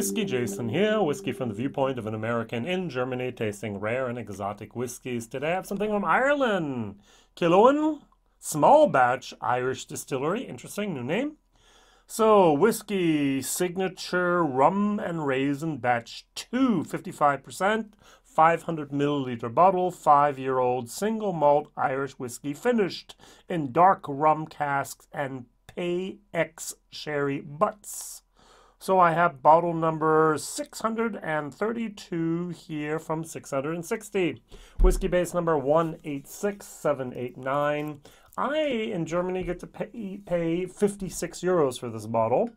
WhiskyJason here, whiskey from the viewpoint of an American in Germany, tasting rare and exotic whiskeys. Today I have something from Ireland. Killowen, small batch Irish Distillery, interesting new name. So, whiskey signature rum and raisin batch 2, 55%, 500 milliliter bottle, 5-year-old single malt Irish whiskey finished in dark rum casks and PX sherry butts. So I have bottle number 632 here from 660. Whiskey base number 186789. I, in Germany, get to pay 56 euros for this bottle.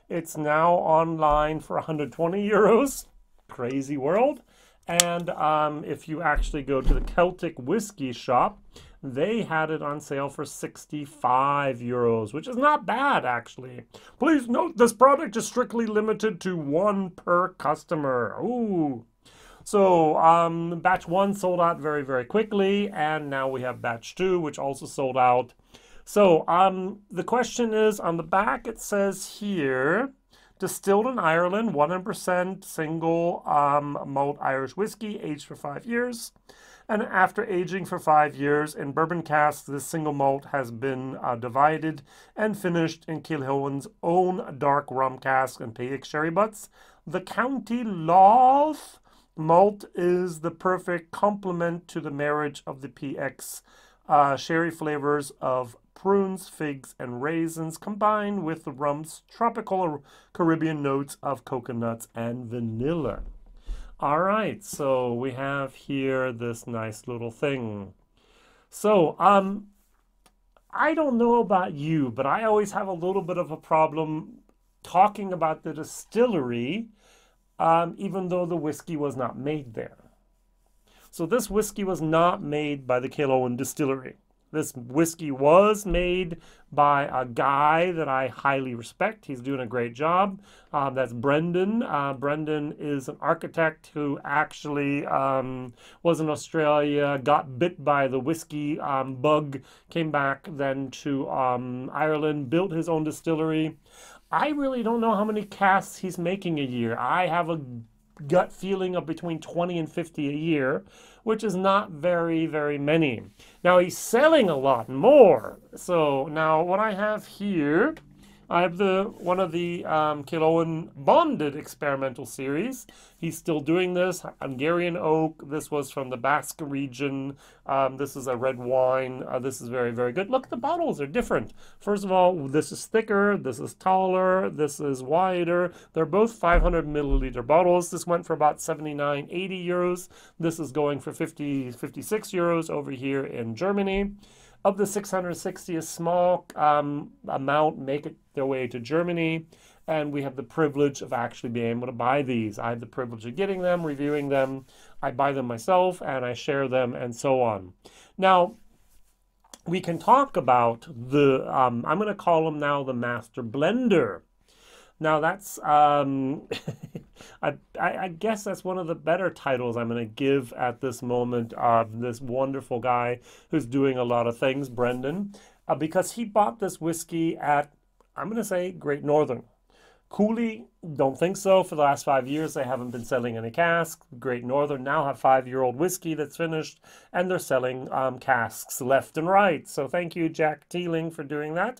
It's now online for 120 euros. Crazy world. And if you actually go to the Celtic whiskey shop, they had it on sale for 65 euros, which is not bad, actually. Please note this product is strictly limited to one per customer. Ooh. So, batch 1 sold out very, very quickly, and now we have batch 2, which also sold out. So, the question is, on the back it says here, distilled in Ireland, 100% single malt Irish whiskey, aged for 5 years. And after aging for 5 years in bourbon casks, this single malt has been divided and finished in Killowen's own dark rum cask and PX sherry butts. The County Louth malt is the perfect complement to the marriage of the PX sherry flavors of prunes, figs, and raisins, combined with the rum's tropical Caribbean notes of coconuts and vanilla. All right, so we have here this nice little thing. So, I don't know about you, but I always have a little bit of a problem talking about the distillery, even though the whiskey was not made there. So this whiskey was not made by the Killowen Distillery. This whiskey was made by a guy that I highly respect. He's doing a great job. That's Brendan. Brendan is an architect who actually was in Australia, got bit by the whiskey bug, came back then to Ireland, built his own distillery. I really don't know how many casks he's making a year. I have a gut feeling of between 20 and 50 a year, which is not very, very many. Now, he's selling a lot more. So now what I have here, I have one of the Killowen Bonded experimental series. He's still doing this. Hungarian oak. This was from the Basque region. This is a red wine. This is very, very good. Look, the bottles are different. First of all, this is thicker. This is taller. This is wider. They're both 500 milliliter bottles. This went for about 79, 80 euros. This is going for 50, 56 euros over here in Germany. Of the 660, a small amount make it their way to Germany, and we have the privilege of actually being able to buy these. I have the privilege of getting them, reviewing them. I buy them myself, and I share them, and so on. Now, we can talk about the, I'm going to call him now the Master Blender. Now, that's, I guess that's one of the better titles I'm going to give at this moment of this wonderful guy who's doing a lot of things, Brendan, because he bought this whiskey at, I'm going to say, Great Northern. Cooley, don't think so. For the last 5 years, they haven't been selling any casks. Great Northern now have 5-year-old whiskey that's finished, and they're selling casks left and right. So thank you, Jack Teeling, for doing that.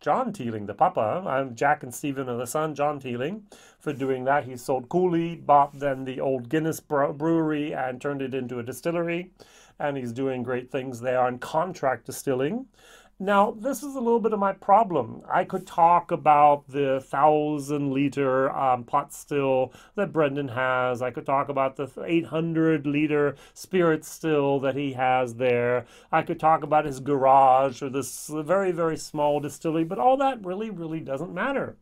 John Teeling, the papa. I'm Jack and Stephen are the son. John Teeling for doing that. He sold Cooley, bought then the old Guinness brewery and turned it into a distillery. And he's doing great things there on contract distilling. Now, this is a little bit of my problem. I could talk about the 1,000-liter pot still that Brendan has. I could talk about the 800-liter spirit still that he has there. I could talk about his garage or this very, very small distillery, but all that really, really doesn't matter,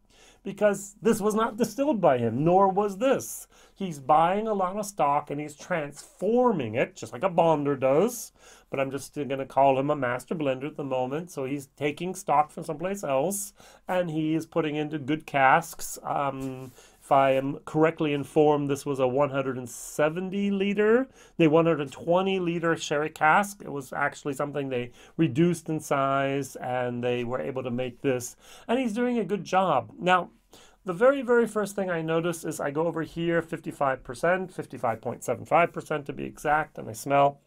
because this was not distilled by him, nor was this. He's buying a lot of stock and he's transforming it, just like a bonder does. But I'm just going to call him a master blender at the moment. So he's taking stock from someplace else and he is putting into good casks. If I am correctly informed, this was a 170-liter, the 120-liter Sherry Cask. It was actually something they reduced in size, and they were able to make this. And he's doing a good job. Now, the very, very first thing I notice is I go over here, 55%, 55.75% to be exact, and I smell.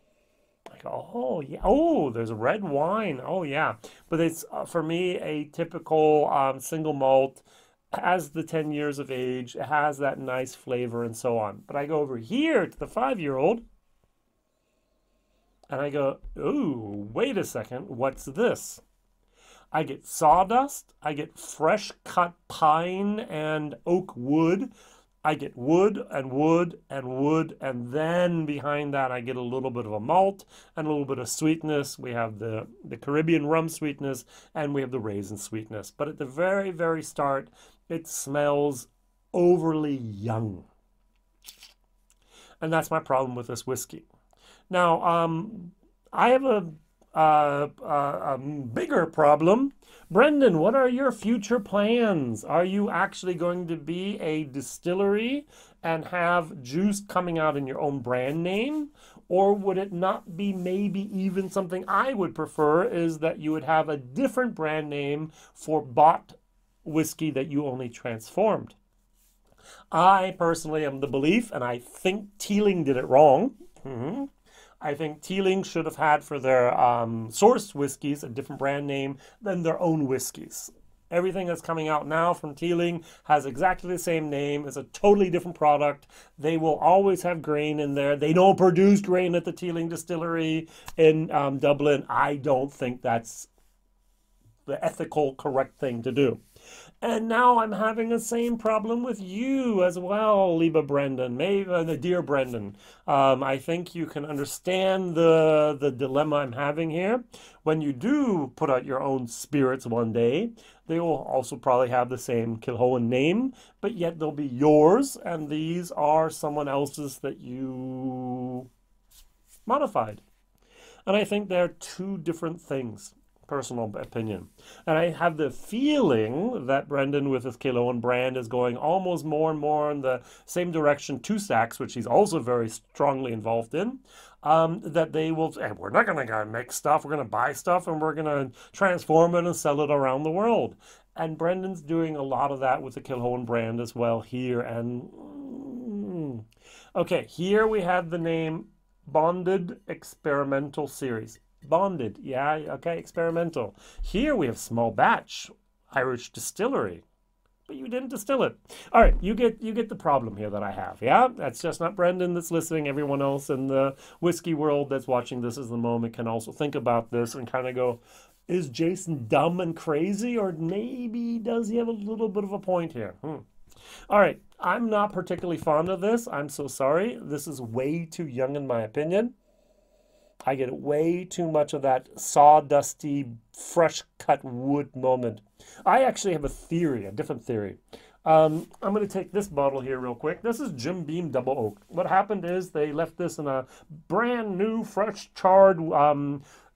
I go, oh, yeah. Oh, there's red wine. Oh, yeah. But it's, for me, a typical single malt. Has the 10 years of age. It has that nice flavor and so on. But I go over here to the 5-year-old. And I go, ooh, wait a second. What's this? I get sawdust. I get fresh cut pine and oak wood. I get wood and wood and wood, and then behind that I get a little bit of a malt and a little bit of sweetness. We have the Caribbean rum sweetness, and we have the raisin sweetness. But at the very, very start, it smells overly young. And that's my problem with this whiskey. Now, I have a bigger problem. Brendan, what are your future plans? Are you actually going to be a distillery and have juice coming out in your own brand name? Or would it not be maybe even something I would prefer is that you would have a different brand name for bought whiskey that you only transformed? I personally am the belief, and I think Teeling did it wrong. I think Teeling should have had for their sourced whiskeys a different brand name than their own whiskeys. Everything that's coming out now from Teeling has exactly the same name. It's a totally different product. They will always have grain in there. They don't produce grain at the Teeling Distillery in Dublin. I don't think that's the ethical correct thing to do. And now I'm having the same problem with you as well, lieber Brendan, maybe the dear Brendan. I think you can understand the dilemma I'm having here. When you do put out your own spirits one day, they will also probably have the same Killowen name, but yet they'll be yours, and these are someone else's that you modified. And I think they're two different things. Personal opinion. And I have the feeling that Brendan with his Killowen brand is going almost more and more in the same direction to Casks, which he's also very strongly involved in, that they will, hey, we're not going to make stuff, we're going to buy stuff and we're going to transform it and sell it around the world. And Brendan's doing a lot of that with the Killowen brand as well here. And okay, here we have the name Bonded Experimental Series. Bonded, yeah, okay, experimental. Here we have small batch, Irish Distillery, but you didn't distill it. All right, you get the problem here that I have, yeah? That's just not Brendan that's listening. Everyone else in the whiskey world that's watching this at the moment can also think about this and kind of go, is Jason dumb and crazy, or maybe does he have a little bit of a point here? All right, I'm not particularly fond of this. I'm so sorry. This is way too young in my opinion. I get way too much of that sawdusty, fresh-cut wood moment. I actually have a theory, a different theory. I'm going to take this bottle here real quick. This is Jim Beam Double Oak. What happened is they left this in a brand new, fresh, charred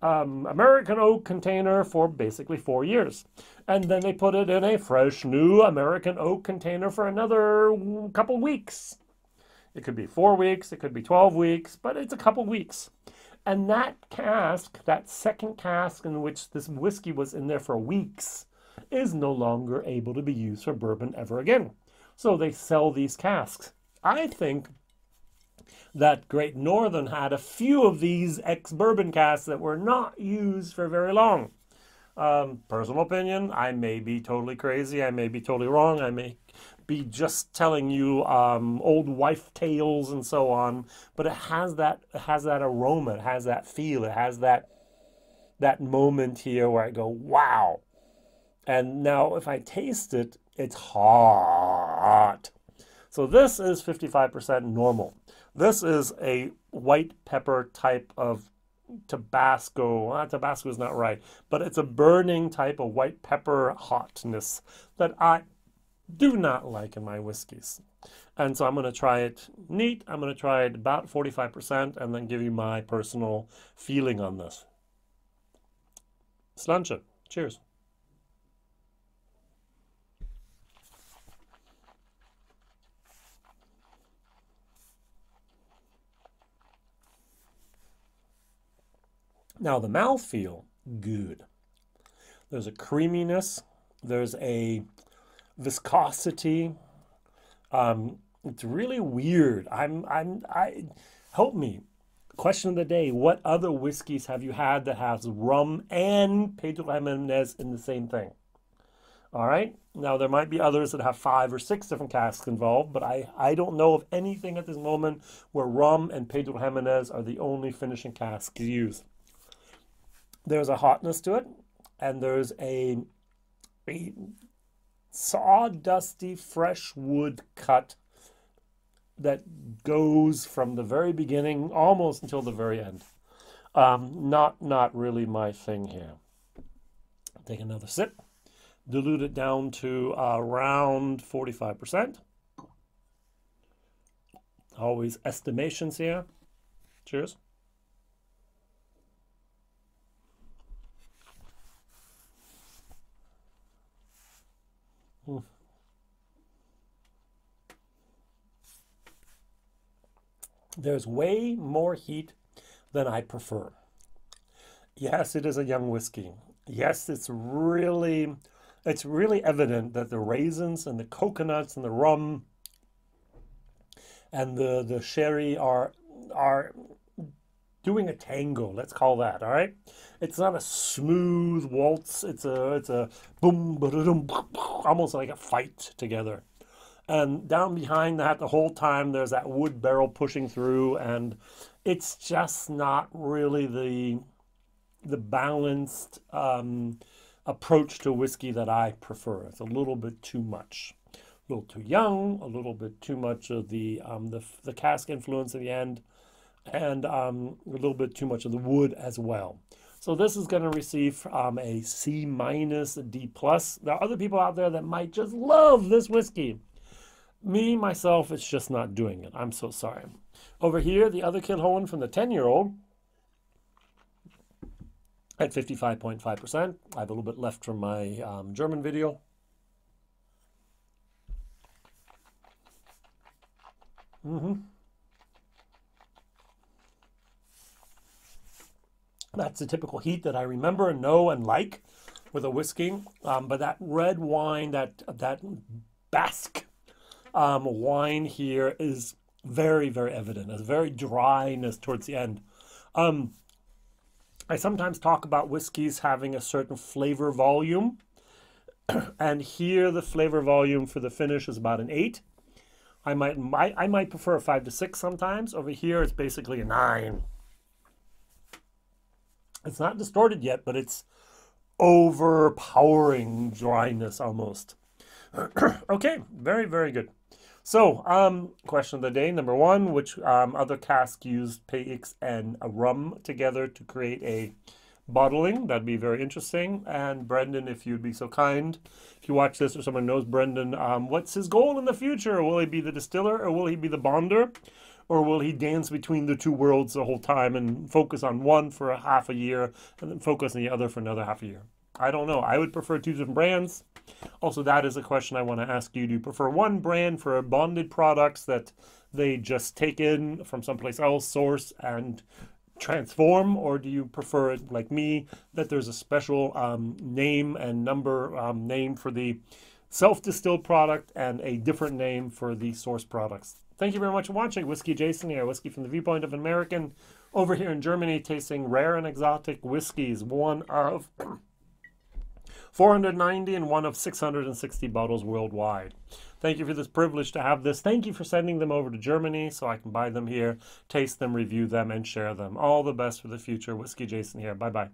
American oak container for basically 4 years. And then they put it in a fresh, new American oak container for another couple weeks. It could be 4 weeks, it could be 12 weeks, but it's a couple weeks. And that cask, that second cask in which this whiskey was in there for weeks, is no longer able to be used for bourbon ever again. So they sell these casks. I think that Great Northern had a few of these ex-Bourbon casks that were not used for very long. Personal opinion, I may be totally crazy, I may be totally wrong, I may be just telling you old wife tales and so on, but it has that aroma, it has that feel, it has that moment here where I go, wow. And now if I taste it, it's hot. So this is 55% normal. This is a white pepper type of Tabasco. Tabasco is not right, but it's a burning type of white pepper hotness that I do not like in my whiskeys. And so I'm going to try it neat. I'm going to try it about 45% and then give you my personal feeling on this. Sláinte. Cheers. Now the mouthfeel, good. There's a creaminess. There's a viscosity. It's really weird. Help me. Question of the day: what other whiskeys have you had that has rum and Pedro Jimenez in the same thing? All right. Now, there might be others that have 5 or 6 different casks involved, but I don't know of anything at this moment where rum and Pedro Jimenez are the only finishing casks used. There's a hotness to it, and there's a sawdusty, fresh wood cut that goes from the very beginning almost until the very end. Not really my thing here. Take another sip. Dilute it down to around 45%. Always estimations here. Cheers. There's way more heat than I prefer. Yes, it is a young whiskey. Yes, it's really evident that the raisins and the coconuts and the rum and the sherry are doing a tango. Let's call that, all right? It's not a smooth waltz. It's a boom, ba-da-dum, almost like a fight together. And down behind that, the whole time, there's that wood barrel pushing through, and it's just not really the balanced approach to whiskey that I prefer. It's a little bit too much, a little too young, a little bit too much of the cask influence at the end, and a little bit too much of the wood as well. So this is going to receive a C-, a D+. There are other people out there that might just love this whiskey. Me, myself, it's just not doing it. I'm so sorry. Over here, the other Killowen from the 10-year-old at 55.5%. I have a little bit left from my German video. That's the typical heat that I remember and know and like with a whiskey. But that red wine, that Basque wine here is very, very evident. There's very dryness towards the end. I sometimes talk about whiskeys having a certain flavor volume. And here the flavor volume for the finish is about an 8. I might prefer a 5 to 6 sometimes. Over here it's basically a 9. It's not distorted yet, but it's overpowering dryness almost. Okay, very, very good. So, question of the day, number 1, which other cask used PX and a rum together to create a bottling? That'd be very interesting. And Brendan, if you'd be so kind, if you watch this or someone knows Brendan, what's his goal in the future? Will he be the distiller, or will he be the bonder? Or will he dance between the two worlds the whole time and focus on one for a half a year and then focus on the other for another half a year? I don't know. I would prefer 2 different brands. Also, that is a question I want to ask you. Do you prefer one brand for bonded products that they just take in from someplace else, source, and transform? Or do you prefer it, like me, that there's a special name and number name for the self-distilled product and a different name for the source products? Thank you very much for watching. WhiskyJason here, whiskey from the viewpoint of an American, over here in Germany, tasting rare and exotic whiskeys, one of 490 and one of 660 bottles worldwide. Thank you for this privilege to have this. Thank you for sending them over to Germany so I can buy them here, taste them, review them, and share them. All the best for the future. WhiskyJason here. Bye-bye.